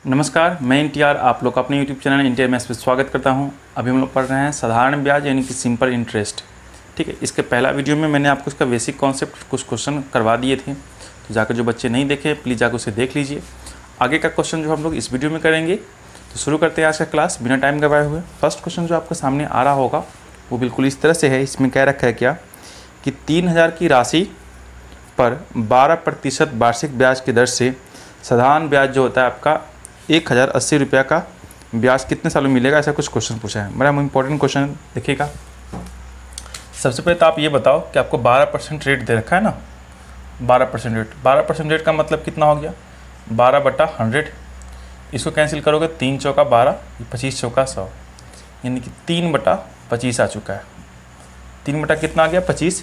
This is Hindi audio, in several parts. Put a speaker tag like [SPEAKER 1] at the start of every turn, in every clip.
[SPEAKER 1] नमस्कार, मैं एनटीआर आप लोग का अपने यूट्यूब चैनल एनटीआर मैथ्स पे स्वागत करता हूं। अभी हम लोग पढ़ रहे हैं साधारण ब्याज यानी कि सिंपल इंटरेस्ट। ठीक है, इसके पहला वीडियो में मैंने आपको इसका बेसिक कॉन्सेप्ट कुछ क्वेश्चन करवा दिए थे, तो जाकर जो बच्चे नहीं देखे प्लीज़ जाकर उसे देख लीजिए। आगे का क्वेश्चन जो हम लोग इस वीडियो में करेंगे, तो शुरू करते हैं आज का क्लास बिना टाइम गवाए हुए। फर्स्ट क्वेश्चन जो आपके सामने आ रहा होगा वो बिल्कुल इस तरह से है। इसमें कह रखा है क्या कि 3000 की राशि पर 12% वार्षिक ब्याज की दर से साधारण ब्याज जो होता है आपका 1080 रुपये का ब्याज कितने सालों में मिलेगा, ऐसा कुछ क्वेश्चन पूछा है। बड़ा इंपॉर्टेंट क्वेश्चन देखिएगा। सबसे पहले तो आप ये बताओ कि आपको 12% रेट दे रखा है ना, 12% रेट। 12% रेट का मतलब कितना हो गया, 12/100। इसको कैंसिल करोगे 3 चौका 12, 25 चौका 100, यानी कि 3/25 आ चुका है। 3 बटा कितना आ गया 25,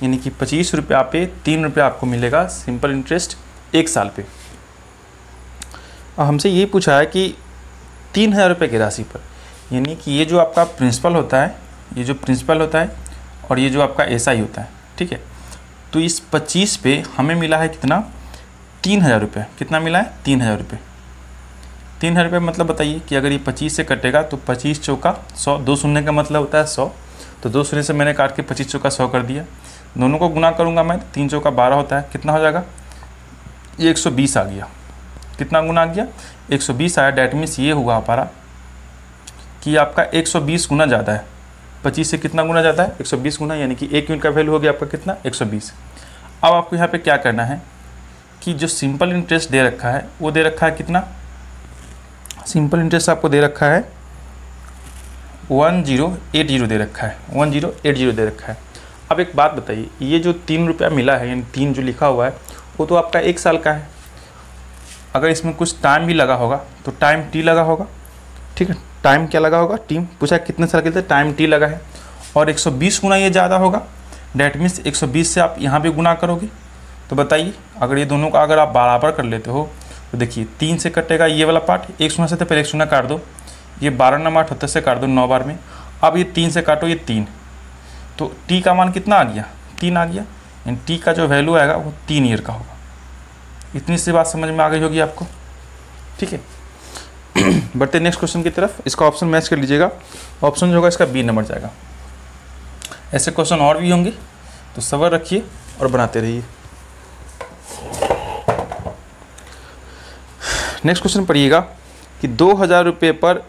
[SPEAKER 1] यानी कि 25 रुपया पे 3 रुपये आपको मिलेगा सिंपल इंटरेस्ट 1 साल पे। अब हमसे ये पूछा है कि 3000 रुपये की राशि पर, यानी कि ये जो आपका प्रिंसिपल होता है, ये जो प्रिंसिपल होता है और ये जो आपका एसआई होता है, ठीक है। तो इस 25 पे हमें मिला है कितना, 3000 रुपये। कितना मिला है, 3000 रुपये। 3000 रुपये मतलब बताइए कि अगर ये 25 से कटेगा तो 25 चौका 100, 2 शून्य का मतलब होता है 100, तो 2 शून्य से मैंने काट के 25 चौका 100 कर दिया। दोनों को गुना करूँगा मैं, 3 चौका 12 होता है, कितना हो जाएगा, ये 120 आ गया। कितना गुना आ गया, 120 आया। डैट मीन्स ये हुआ हमारा कि आपका 120 गुना ज़्यादा है। 25 से कितना गुना ज़्यादा है, 120 गुना, यानी कि 1 यूनिट का वैल्यू हो गया आपका कितना, 120। अब आपको यहाँ पे क्या करना है कि जो सिंपल इंटरेस्ट दे रखा है वो दे रखा है कितना, सिंपल इंटरेस्ट आपको दे रखा है 1080 दे रखा है, 1080 दे रखा है। अब एक बात बताइए, ये जो 3 रुपया मिला है, यानी 3 जो लिखा हुआ है वो तो आपका 1 साल का है। अगर इसमें कुछ टाइम भी लगा होगा तो टाइम टी लगा होगा, ठीक है। टाइम क्या लगा होगा, टी। पूछा कितने साल के लिए, टाइम टी लगा है। और 120 गुना ये ज़्यादा होगा, डैट मीन्स 120 से आप यहाँ भी गुना करोगे। तो बताइए अगर ये दोनों का अगर आप बराबर कर लेते हो तो देखिए 3 से कटेगा ये वाला पार्ट, 1 शून्य से तो पहले 1 शून्य काट दो, ये 12 9 78 से काट दो 9 बार में। अब ये 3 से काटो, ये 3, तो टी का मान कितना आ गया, 3 आ गया। यानी टी का जो वैल्यू आएगा वो 3 ईयर का होगा। इतनी सी बात समझ में आ गई होगी आपको, ठीक है। बढ़ते नेक्स्ट क्वेश्चन की तरफ। इसका ऑप्शन मैच कर लीजिएगा। ऑप्शन जो होगा इसका बी नंबर जाएगा। ऐसे क्वेश्चन और भी होंगे तो सब्र रखिए और बनाते रहिए। नेक्स्ट क्वेश्चन पढ़िएगा कि 2000 रुपये पर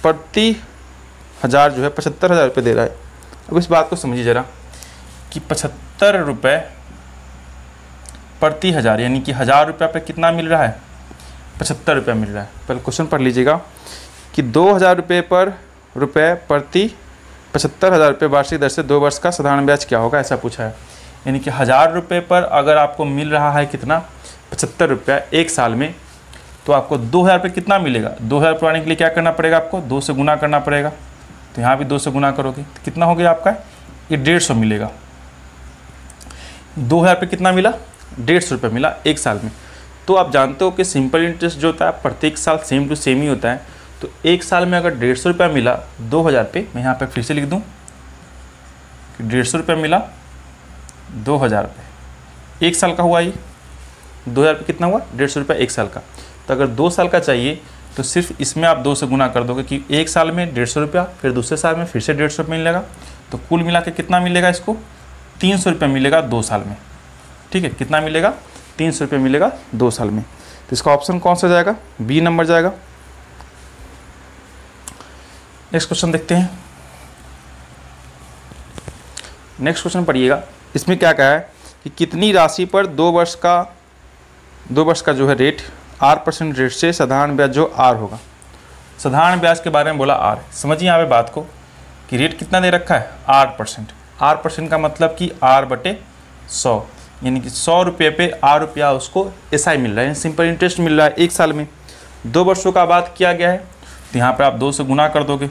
[SPEAKER 1] प्रति हज़ार जो है 75,000 रुपये दे रहा है। अब इस बात को समझिए ज़रा कि 75 रुपये प्रति हज़ार, यानी कि 1000 रुपये पे कितना मिल रहा है, 75 रुपये मिल रहा है। पहले क्वेश्चन पढ़ लीजिएगा कि 2000 रुपये प्रति 75,000 रुपये वार्षिक दर से 2 वर्ष का साधारण ब्याज क्या होगा, ऐसा पूछा है। यानी कि 1000 रुपये पर अगर आपको मिल रहा है कितना, 75 रुपया 1 साल में, तो आपको 2000 रुपये कितना मिलेगा। 2000 पाने के लिए क्या करना पड़ेगा आपको, 2 से गुना करना पड़ेगा। तो यहाँ भी 2 से गुना करोगे तो कितना हो गया आपका, ये 150 मिलेगा। 2000 रुपये कितना मिला, 150 रुपये मिला 1 साल में। तो आप जानते हो कि सिंपल इंटरेस्ट जो होता है प्रत्येक साल सेम टू सेम ही होता है। तो 1 साल में अगर 150 रुपया मिला 2000 पे, मैं यहाँ पे फिर से लिख दूँ कि 150 रुपया मिला 2000 रुपये, 1 साल का हुआ ये। 2000 पे कितना हुआ, 150 रुपया 1 साल का। तो अगर 2 साल का चाहिए तो सिर्फ इसमें आप 2 से गुना कर दोगे कि 1 साल में 150 रुपया, फिर दूसरे साल में फिर से 150 रुपये मिलेगा। तो कुल मिला के कितना मिलेगा इसको, 300 रुपये मिलेगा 2 साल में, ठीक है। कितना मिलेगा, 300 रुपये मिलेगा 2 साल में। तो इसका ऑप्शन कौन सा जाएगा, बी नंबर जाएगा। नेक्स्ट क्वेश्चन देखते हैं। नेक्स्ट क्वेश्चन पढ़िएगा। इसमें क्या कहा है कि कितनी राशि पर 2 वर्ष का जो है रेट R% रेट से साधारण ब्याज जो R होगा। साधारण ब्याज के बारे में बोला R। समझिए यहाँ पे बात को कि रेट कितना दे रखा है, R%। R% का मतलब कि R/100, यानी कि 100 रुपये पे R रुपया उसको एसआई मिल रहा है, सिंपल इंटरेस्ट मिल रहा है 1 साल में। 2 वर्षों का बात किया गया है तो यहाँ पर आप 2 से गुना कर दोगे,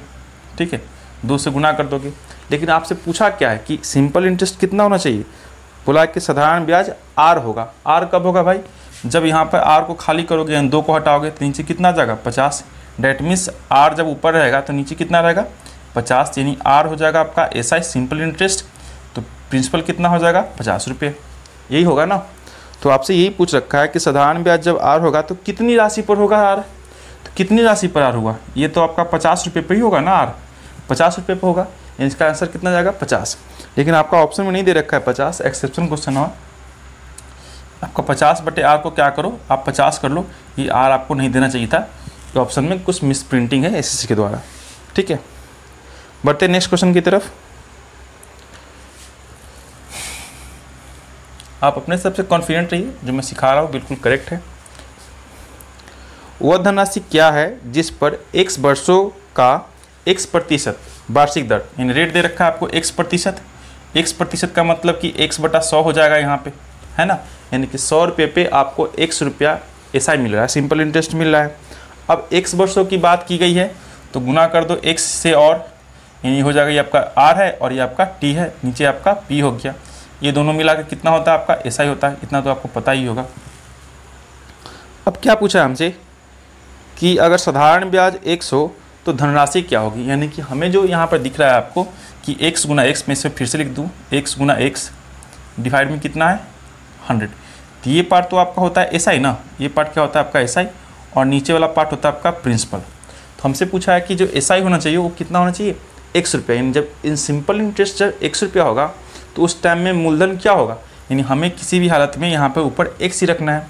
[SPEAKER 1] ठीक है, 2 से गुना कर दोगे। लेकिन आपसे पूछा क्या है कि सिंपल इंटरेस्ट कितना होना चाहिए, बोला कि साधारण ब्याज R होगा। R कब होगा भाई, जब यहाँ पर R को खाली करोगे यानी 2 को हटाओगे तो नीचे कितना जाएगा, 50। डैट मीन्स R जब ऊपर रहेगा तो नीचे कितना रहेगा, 50, यानी R हो जाएगा आपका एसआई सिंपल इंटरेस्ट। तो प्रिंसिपल कितना हो जाएगा, 50 रुपये, यही होगा ना। तो आपसे यही पूछ रखा है कि साधारण ब्याज जब आर होगा तो कितनी राशि पर होगा आर, तो कितनी राशि पर आर होगा, ये तो आपका 50 रुपये पर ही होगा ना, आर 50 रुपये पर होगा, इसका आंसर कितना जाएगा 50। लेकिन आपका ऑप्शन में नहीं दे रखा है 50, एक्सेप्शन क्वेश्चन हो आपका 50 बटे आर को क्या करो आप 50 कर लो, ये आर आपको नहीं देना चाहिए था, ये ऑप्शन में कुछ मिस प्रिंटिंग है एसएससी के द्वारा। ठीक है, बढ़ते नेक्स्ट क्वेश्चन की तरफ। आप अपने सबसे कॉन्फिडेंट रहिए, जो मैं सिखा रहा हूँ बिल्कुल करेक्ट है। वह धनराशि क्या है जिस पर x वर्षों का x% वार्षिक दर, यानी रेट दे रखा है आपको x% का मतलब कि x बटा 100 हो जाएगा यहाँ पे, है ना, यानी कि 100 रुपये पे आपको x रुपया SI मिल रहा है, सिंपल इंटरेस्ट मिल रहा है। अब x वर्षों की बात की गई है तो गुना कर दो x से, और यानी हो जाएगा ये आपका r है और ये आपका t है, नीचे आपका p हो गया, ये दोनों मिला के कितना होता है आपका SI होता है, इतना तो आपको पता ही होगा। अब क्या पूछा है हमसे कि अगर साधारण ब्याज x हो तो धनराशि क्या होगी, यानी कि हमें जो यहाँ पर दिख रहा है आपको कि x गुना x, में से फिर से लिख दूँ x गुना x डिवाइड में कितना है 100, तो ये पार्ट तो आपका होता है SI ना, ये पार्ट क्या होता है आपका SI, और नीचे वाला पार्ट होता है आपका प्रिंसिपल। तो हमसे पूछा है कि जो SI होना चाहिए वो कितना होना चाहिए x रुपया, यानी जब इन सिंपल इंटरेस्ट जब x रुपया होगा तो उस टाइम में मूलधन क्या होगा, यानी हमें किसी भी हालत में यहाँ पर ऊपर x ही रखना है।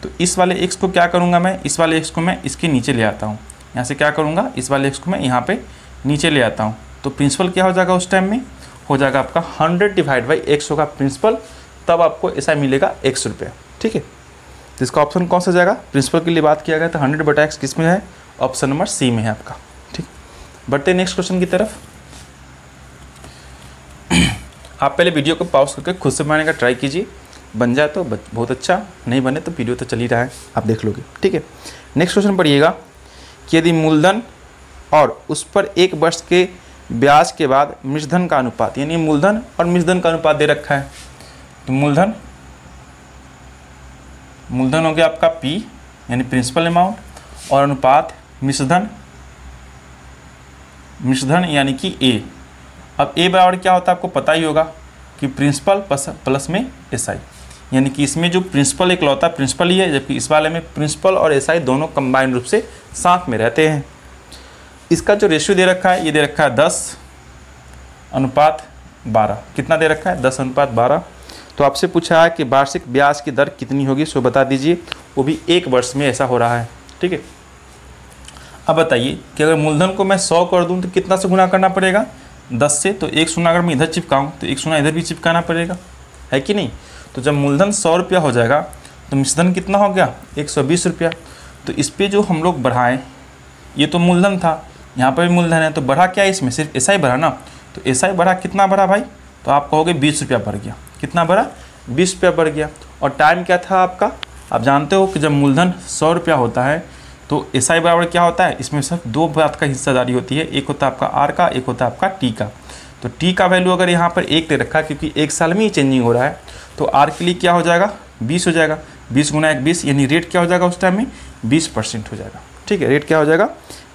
[SPEAKER 1] तो इस वाले x को क्या करूँगा मैं, इस वाले x को मैं इसके नीचे ले आता हूँ, यहाँ से क्या करूँगा इस वाले x को मैं यहाँ पे नीचे ले आता हूँ, तो प्रिंसिपल क्या हो जाएगा उस टाइम में, हो जाएगा आपका 100 डिवाइड बाई x होगा प्रिंसिपल, तब आपको ऐसा मिलेगा x रुपया। ठीक है, तो इसका ऑप्शन कौन सा जाएगा, प्रिंसिपल के लिए बात किया गया था 100 बटा x किस में है, ऑप्शन नंबर सी में है आपका। ठीक, बढ़ते नेक्स्ट क्वेश्चन की तरफ। आप पहले वीडियो को पॉज करके खुद से बनाने का ट्राई कीजिए, बन जाए तो बहुत अच्छा, नहीं बने तो वीडियो तो चल ही रहा है आप देख लोगे। ठीक है, नेक्स्ट क्वेश्चन पढ़िएगा कि यदि मूलधन और उस पर 1 वर्ष के ब्याज के बाद मृजधन का अनुपात, यानी मूलधन और मृजधन का अनुपात दे रखा है, तो मूलधन हो गया आपका P यानी प्रिंसिपल अमाउंट, और अनुपात मृजधन यानी कि A। अब A बराबर क्या होता है आपको पता ही होगा कि प्रिंसिपल प्लस में SI, यानी कि इसमें जो प्रिंसिपल एक लौता प्रिंसिपल ही है, जबकि इस वाले में प्रिंसिपल और SI दोनों कंबाइंड रूप से साथ में रहते हैं। इसका जो रेशियो दे रखा है ये दे रखा है 10:12, कितना दे रखा है 10:12। तो आपसे पूछा है कि वार्षिक ब्याज की दर कितनी होगी, सो बता दीजिए, वो भी 1 वर्ष में ऐसा हो रहा है। ठीक है, अब बताइए कि अगर मूलधन को मैं 100 कर दूं तो कितना से गुना करना पड़ेगा 10 से, तो 1 शून्य अगर मैं इधर चिपकाऊँ तो 1 शून्य इधर भी चिपकाना पड़ेगा, है कि नहीं। तो जब मूलधन 100 रुपया हो जाएगा तो मिश्रधन कितना हो गया 120 रुपया। तो इस पर जो हम लोग बढ़ाएं, ये तो मूलधन था, यहाँ पर भी मूलधन है, तो बढ़ा क्या इसमें सिर्फ SI बढ़ा ना, तो SI बढ़ा कितना बढ़ा भाई, तो आप कहोगे 20 रुपया बढ़ गया, कितना बढ़ा 20 रुपया बढ़ गया। और टाइम क्या था आपका, आप जानते हो कि जब मूलधन 100 रुपया होता है तो SI बराबर क्या होता है, इसमें सिर्फ 2 बात का हिस्सेदारी होती है, एक होता है आपका R का, एक होता है आपका T का। तो T का वैल्यू अगर यहाँ पर 1 दे रखा है क्योंकि 1 साल में ही चेंजिंग हो रहा है, तो R के लिए क्या हो जाएगा 20 हो जाएगा, 20 गुना 1 20, यानी रेट क्या हो जाएगा उस टाइम में 20% हो जाएगा। ठीक है, रेट क्या हो जाएगा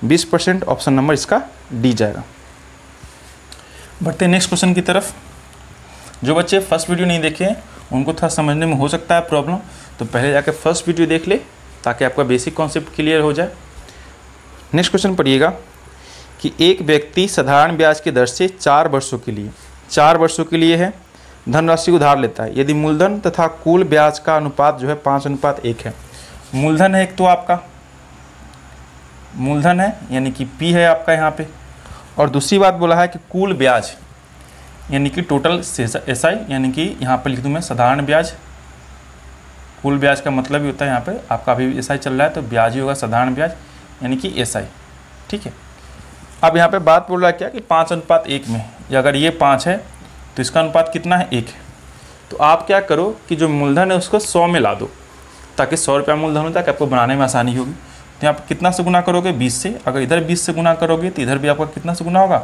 [SPEAKER 1] 20%, ऑप्शन नंबर इसका डी जाएगा। बढ़ते नेक्स्ट क्वेश्चन की तरफ। जो बच्चे फर्स्ट वीडियो नहीं देखे हैं उनको थोड़ा समझने में हो सकता है प्रॉब्लम, तो पहले जाकर फर्स्ट वीडियो देख ले ताकि आपका बेसिक कॉन्सेप्ट क्लियर हो जाए। नेक्स्ट क्वेश्चन पढ़िएगा कि एक व्यक्ति साधारण ब्याज की दर से 4 वर्षों के लिए है धनराशि उधार लेता है, यदि मूलधन तथा कुल ब्याज का अनुपात जो है 5:1 है। मूलधन है एक तो आपका मूलधन है यानी कि P है आपका यहाँ पे, और दूसरी बात बोला है कि कुल ब्याज यानी कि टोटल SI, यानी कि यहाँ पर लिख दूँ मैं साधारण ब्याज, कुल ब्याज का मतलब ही होता है यहाँ पे आपका अभी SI चल रहा है तो ब्याज ही होगा साधारण ब्याज यानी कि SI। ठीक है, अब यहाँ पे बात बोल रहा है क्या कि 5:1 में, अगर ये 5 है तो इसका अनुपात कितना है 1 है। तो आप क्या करो कि जो मूलधन है उसको 100 में ला दो ताकि 100 रुपया मूलधन हो ताकि आपको बनाने में आसानी होगी। तो यहाँ पर कितना से गुना करोगे 20 से, अगर इधर 20 से गुना करोगे तो इधर भी आपका कितना से गुना होगा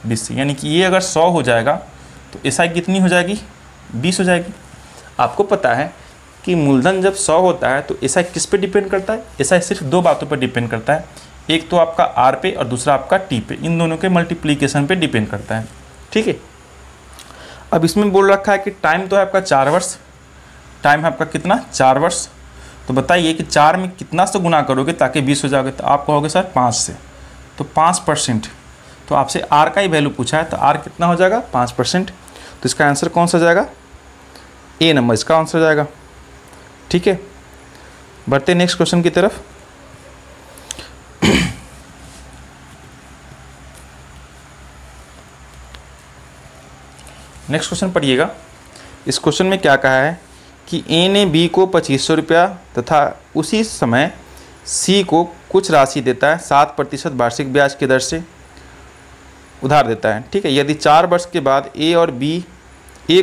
[SPEAKER 1] 20 से, यानी कि ये अगर 100 हो जाएगा तो SI कितनी हो जाएगी 20 हो जाएगी। आपको पता है कि मूलधन जब 100 होता है तो SI किस पे डिपेंड करता है, SI सिर्फ 2 बातों पर डिपेंड करता है, एक तो आपका R पे और दूसरा आपका T पे, इन दोनों के मल्टीप्लिकेशन पे डिपेंड करता है। ठीक है, अब इसमें बोल रखा है कि टाइम तो है आपका 4 वर्ष, टाइम है आपका कितना 4 वर्ष। तो बताइए कि 4 में कितना से गुना करोगे ताकि 20 हो जाओगे, तो आप कहोगे सर 5 से, तो 5%। तो आपसे आर का ही वैल्यू पूछा है, तो आर कितना हो जाएगा 5%। तो इसका आंसर कौन सा जाएगा, ए नंबर इसका आंसर जाएगा। ठीक है, बढ़ते नेक्स्ट क्वेश्चन की तरफ। नेक्स्ट क्वेश्चन पढ़िएगा। इस क्वेश्चन में क्या कहा है कि ए ने बी को 2500 रुपया तथा उसी समय सी को कुछ राशि देता है 7% वार्षिक ब्याज की दर से उधार देता है। ठीक है, यदि 4 वर्ष के बाद ए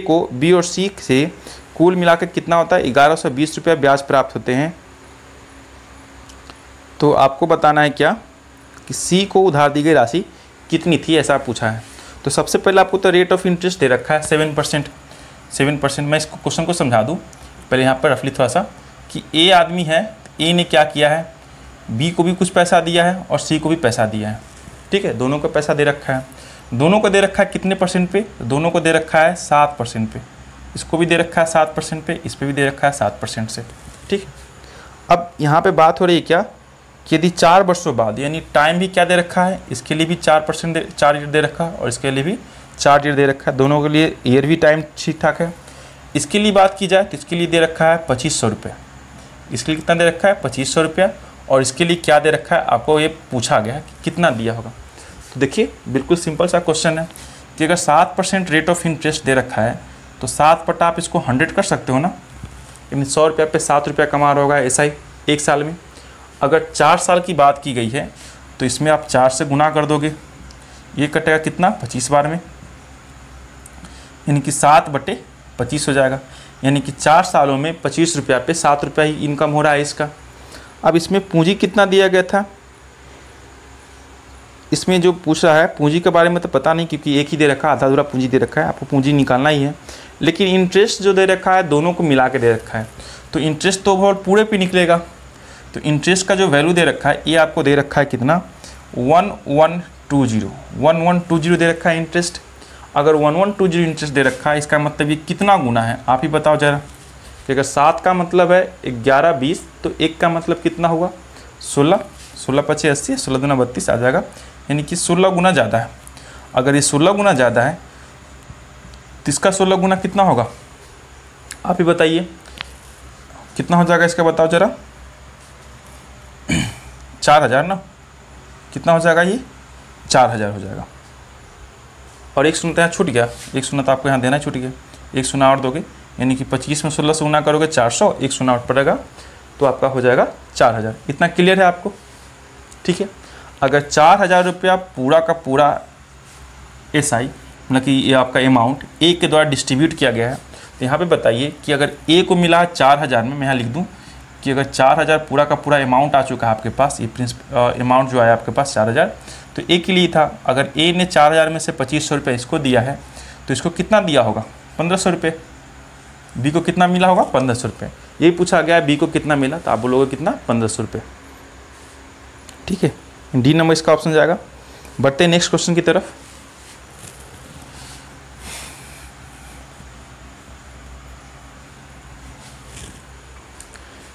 [SPEAKER 1] को बी और सी से कुल मिलाकर कितना होता है 1120 रुपया ब्याज प्राप्त होते हैं। तो आपको बताना है क्या कि सी को उधार दी गई राशि कितनी थी, ऐसा पूछा है। तो सबसे पहले आपको तो रेट ऑफ इंटरेस्ट दे रखा है 7%। मैं इसको क्वेश्चन को समझा दूं पहले यहाँ पर रफली थोड़ा सा, कि ए आदमी है, ए ने क्या किया है, बी को भी कुछ पैसा दिया है और सी को भी पैसा दिया है। ठीक है, दोनों को पैसा दे रखा है। दोनों को दे रखा है कितने परसेंट पे, दोनों को दे रखा है 7% पे। इसको भी दे रखा है 7% पे, इस पर भी दे रखा है 7% से। ठीक, अब यहाँ पे बात हो रही है क्या कि यदि 4 वर्षों बाद, यानी टाइम भी क्या दे रखा है, इसके लिए भी 4 ईयर दे रखा है और इसके लिए भी 4 ईयर दे रखा है। दोनों के लिए ईयर भी टाइम ठीक ठाक है। इसके लिए बात की जाए तो इसके लिए दे रखा है 2500 रुपये। इसके लिए कितना दे रखा है 2500 रुपया, और इसके लिए क्या दे रखा है आपको ये पूछा गया है कि कितना दिया होगा। तो देखिए बिल्कुल सिंपल सा क्वेश्चन है कि अगर 7% रेट ऑफ इंटरेस्ट दे रखा है तो 7 बटा आप इसको 100 कर सकते हो ना, यानी 100 रुपये पे 7 रुपया कमा रहा होगा ऐसा ही 1 साल में। अगर 4 साल की बात की गई है तो इसमें आप 4 से गुना कर दोगे, ये कटेगा कितना 25 बार में, यानी कि 7/25 हो जाएगा। यानी कि 4 सालों में 25 रुपया पे 7 रुपया ही इनकम हो रहा है इसका। अब इसमें पूंजी कितना दिया गया था, इसमें जो पूछ रहा है पूंजी के बारे में तो पता नहीं, क्योंकि एक ही दे रखा है, आधा अधूरा पूंजी दे रखा है, आपको पूंजी निकालना ही है। लेकिन इंटरेस्ट जो दे रखा है दोनों को मिला के दे रखा है, तो इंटरेस्ट तो ओवरऑल पूरे पे निकलेगा। तो इंटरेस्ट का जो वैल्यू दे रखा है ये आपको दे रखा है कितना 1120 दे रखा है इंटरेस्ट। अगर 1120 इंटरेस्ट दे रखा है इसका मतलब ये कितना गुना है आप ही बताओ ज़रा, कि अगर 7 का मतलब है 11-20 तो 1 का मतलब कितना होगा 16 5 80, 16 दूना 32 आ जाएगा, यानी कि 16 गुना ज़्यादा है। अगर ये 16 गुना ज़्यादा है तो इसका 16 गुना कितना होगा आप ही बताइए, कितना हो जाएगा इसका बताओ ज़रा 4000 ना, कितना हो जाएगा ये 4000 हो जाएगा। और एक शून्य तो यहाँ छूट गया, एक शून्य तो आपको यहाँ देना छूट गया, एक शून्य और दोगे, यानी कि 25 में 16 से गुना करोगे 400, एक शून्य और पड़ेगा तो आपका हो जाएगा 4000। इतना क्लियर है आपको। ठीक है, अगर 4000 रुपया पूरा का पूरा SI मतलब कि ये आपका अमाउंट ए के द्वारा डिस्ट्रीब्यूट किया गया है, तो यहाँ पे बताइए कि अगर ए को मिला 4000 में, मैं यहाँ लिख दूँ कि अगर 4000 पूरा का पूरा अमाउंट आ चुका है आपके पास, ये अमाउंट जो आया आपके पास 4000, तो ए के लिए था। अगर ए ने 4000 में से 2500 रुपये इसको दिया है तो इसको कितना दिया होगा 1500 रुपये। बी को कितना मिला होगा 1500 रुपये। यही पूछा गया है बी को कितना मिला, तो आप बोलोगे कितना 1500 रुपये। ठीक है, डी नंबर इसका ऑप्शन जाएगा। बढ़ते हैं नेक्स्ट क्वेश्चन की तरफ।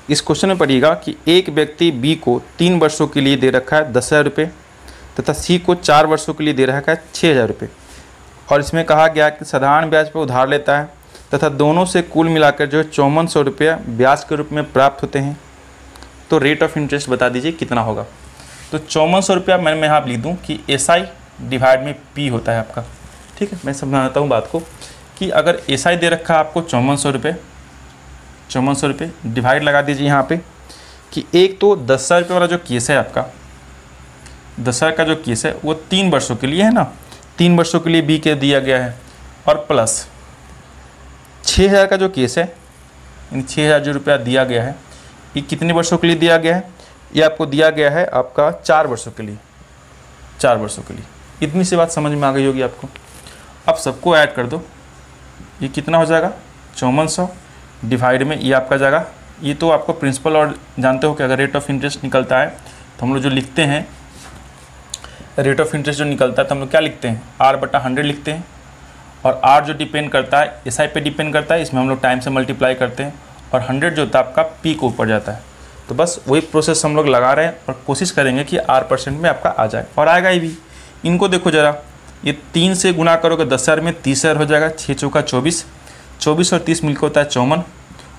[SPEAKER 1] इस क्वेश्चन में पढ़िएगा कि एक व्यक्ति बी को 3 वर्षों के लिए दे रखा है 10,000 रुपये तथा सी को 4 वर्षों के लिए दे रखा है 6,000 रुपये, और इसमें कहा गया कि साधारण ब्याज पर उधार लेता है तथा दोनों से कुल मिलाकर जो है 5400 रुपया ब्याज के रूप में प्राप्त होते हैं। तो रेट ऑफ इंटरेस्ट बता दीजिए कितना होगा। तो 5400 रुपया मैं यहाँ लिख दूँ कि SI डिवाइड में P होता है आपका। ठीक है, मैं समझाता हूँ बात को कि अगर SI दे रखा है आपको 5400 रुपये डिवाइड लगा दीजिए यहाँ पे कि एक तो 10,000 रुपये वाला जो केस है आपका, 10,000 का जो केस है वो 3 वर्षों के लिए है ना, 3 वर्षों के लिए बी के दिया गया है, और प्लस 6,000 का जो केस है, इन 6,000 जो रुपया दिया गया है ये कितने वर्षों के लिए दिया गया है, ये आपको दिया गया है आपका 4 वर्षों के लिए, 4 वर्षों के लिए। इतनी सी बात समझ में आ गई होगी आपको। अब सबको ऐड कर दो, ये कितना हो जाएगा 5400 डिवाइड में ये आपका जाएगा, ये तो आपको प्रिंसिपल और जानते हो कि अगर रेट ऑफ इंटरेस्ट निकलता है तो हम लोग जो लिखते हैं रेट ऑफ इंटरेस्ट जो निकलता है तो हम लोग क्या लिखते हैं R/100 लिखते हैं, और R जो डिपेंड करता है SI पे डिपेंड करता है, इसमें हम लोग टाइम से मल्टीप्लाई करते हैं, और 100 जो होता है आपका पी को ऊपर जाता है। तो बस वही प्रोसेस हम लोग लगा रहे हैं और कोशिश करेंगे कि R% में आपका आ जाए, और आएगा ही भी। इनको देखो ज़रा, ये 3 से गुना करोगे 10,000 में 30,000 हो जाएगा, 6 चौका 24, 24 और 30 मिलकर होता है 54,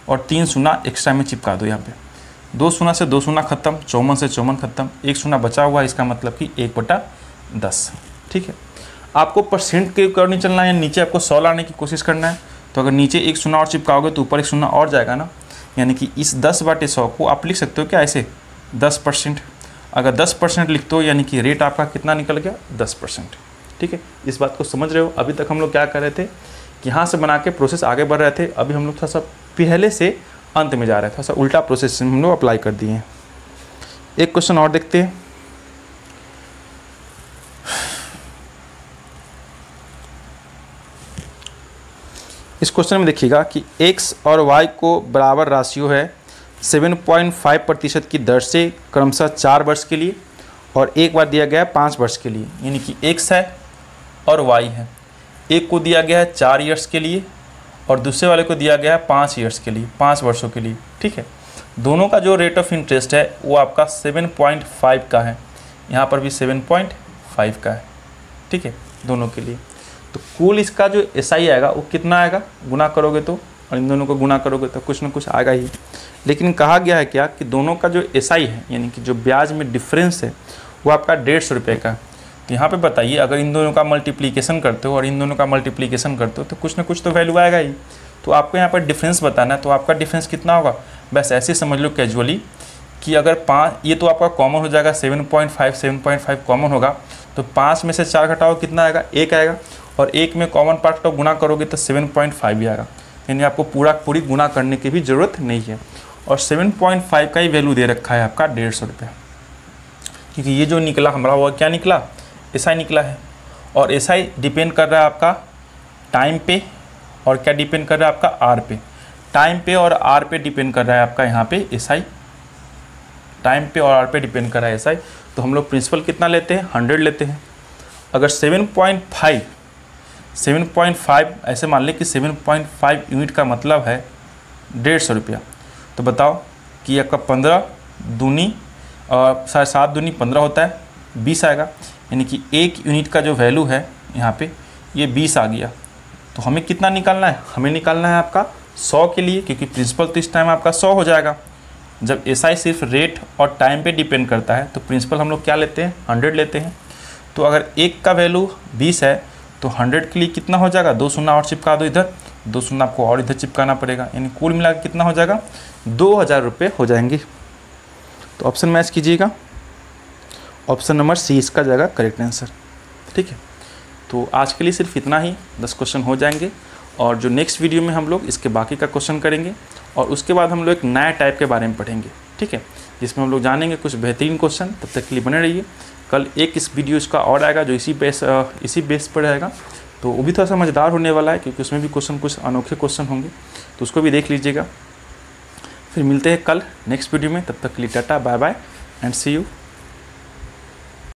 [SPEAKER 1] और 3 शून्य एक्स्ट्रा में चिपका दो यहाँ पे। 2 शून्य से 2 शून्य खत्म, 54 से 54 खत्म, 1 शून्य बचा हुआ है, इसका मतलब कि 1/10। ठीक है, आपको परसेंट के ऊपर नहीं चलना है, नीचे आपको 100 लाने की कोशिश करना है। तो अगर नीचे 1 शून्य और चिपकाओगे तो ऊपर 1 शून्य और जाएगा ना, यानी कि इस 10/100 को आप लिख सकते हो क्या ऐसे 10%। अगर 10% लिखते हो यानी कि रेट आपका कितना निकल गया 10%। ठीक है, इस बात को समझ रहे हो। अभी तक हम लोग क्या कर रहे थे कि यहाँ से बना के प्रोसेस आगे बढ़ रहे थे, अभी हम लोग थोड़ा सा पहले से अंत में जा रहे हैं, थोड़ा सा उल्टा प्रोसेस हम लोग अप्लाई कर दिए हैं। एक क्वेश्चन और देखते हैं। इस क्वेश्चन में देखिएगा कि x और y को बराबर राशियों है 7.5% की दर से क्रमशः 4 वर्ष के लिए, और एक बार दिया गया है 5 वर्ष के लिए, यानी कि x है और y है। एक को दिया गया है 4 ईयर्स के लिए और दूसरे वाले को दिया गया है 5 ईयर्स के लिए, 5 वर्षों के लिए। ठीक है, दोनों का जो रेट ऑफ इंटरेस्ट है वो आपका 7.5 का है, यहाँ पर भी 7.5 का है। ठीक है, दोनों के लिए। तो कुल इसका जो SI आएगा वो कितना आएगा, गुना करोगे तो, और इन दोनों को गुना करोगे तो कुछ ना कुछ आएगा ही। लेकिन कहा गया है क्या कि दोनों का जो SI है यानी कि जो ब्याज में डिफरेंस है वो आपका 150 रुपये का। तो यहाँ पे बताइए, अगर इन दोनों का मल्टीप्लिकेशन करते हो और इन दोनों का मल्टीप्लिकेशन करते हो तो कुछ ना कुछ तो वैल्यू आएगा ही। तो आपको यहाँ पर डिफरेंस बताना है, तो आपका डिफरेंस कितना होगा, बस ऐसे समझ लो कैजुअली कि अगर 5, ये तो आपका कॉमन हो जाएगा 7.5 कॉमन होगा, तो 5 में से 4 घटाओ कितना आएगा, 1 आएगा, और 1 में कॉमन पार्ट को गुना करोगे तो 7.5 ही आएगा। यानी आपको पूरी गुना करने की भी ज़रूरत नहीं है। और 7.5 का ही वैल्यू दे रखा है आपका 150 रुपये, क्योंकि ये जो निकला हमारा वो क्या निकला, SI निकला है। और SI डिपेंड कर रहा है आपका टाइम पे, और क्या डिपेंड कर रहा है आपका R पे। टाइम पे और R पे डिपेंड कर रहा है आपका यहाँ पे SI, टाइम पे और R पे डिपेंड कर रहा है SI। तो हम लोग प्रिंसिपल कितना लेते हैं, 100 लेते हैं। अगर 7.5 ऐसे मान लें कि 7.5 यूनिट का मतलब है 150 रुपया, तो बताओ कि आपका 15 दूनी और 7 दूनी 15 होता है, 20 आएगा। यानी कि 1 यूनिट का जो वैल्यू है यहाँ पे ये 20 आ गया। तो हमें कितना निकालना है, हमें निकालना है आपका 100 के लिए, क्योंकि प्रिंसिपल तो इस टाइम आपका 100 हो जाएगा। जब SI सिर्फ रेट और टाइम पे डिपेंड करता है तो प्रिंसिपल हम लोग क्या लेते हैं, 100 लेते हैं। तो अगर 1 का वैल्यू 20 है तो 100 के लिए कितना हो जाएगा, 2 शून्य और चिपका दो इधर, 2 शून्य आपको और इधर चिपकाना पड़ेगा, यानी कुल मिला के कितना हो जाएगा, 2000 रुपये हो जाएंगे। तो ऑप्शन मैच कीजिएगा, ऑप्शन नंबर C इसका जाएगा करेक्ट आंसर। ठीक है, तो आज के लिए सिर्फ इतना ही, 10 क्वेश्चन हो जाएंगे, और जो नेक्स्ट वीडियो में हम लोग इसके बाकी का क्वेश्चन करेंगे, और उसके बाद हम लोग एक नया टाइप के बारे में पढ़ेंगे। ठीक है, जिसमें हम लोग जानेंगे कुछ बेहतरीन क्वेश्चन। तब तक के लिए बने रहिए। कल एक इस वीडियो इसका और आएगा जो इसी बेस पर रहेगा, तो वो भी थोड़ा सा मज़ेदार होने वाला है, क्योंकि उसमें भी क्वेश्चन कुछ अनोखे क्वेश्चन होंगे, तो उसको भी देख लीजिएगा। फिर मिलते हैं कल नेक्स्ट वीडियो में, तब तक के लिए tata bye bye and see you.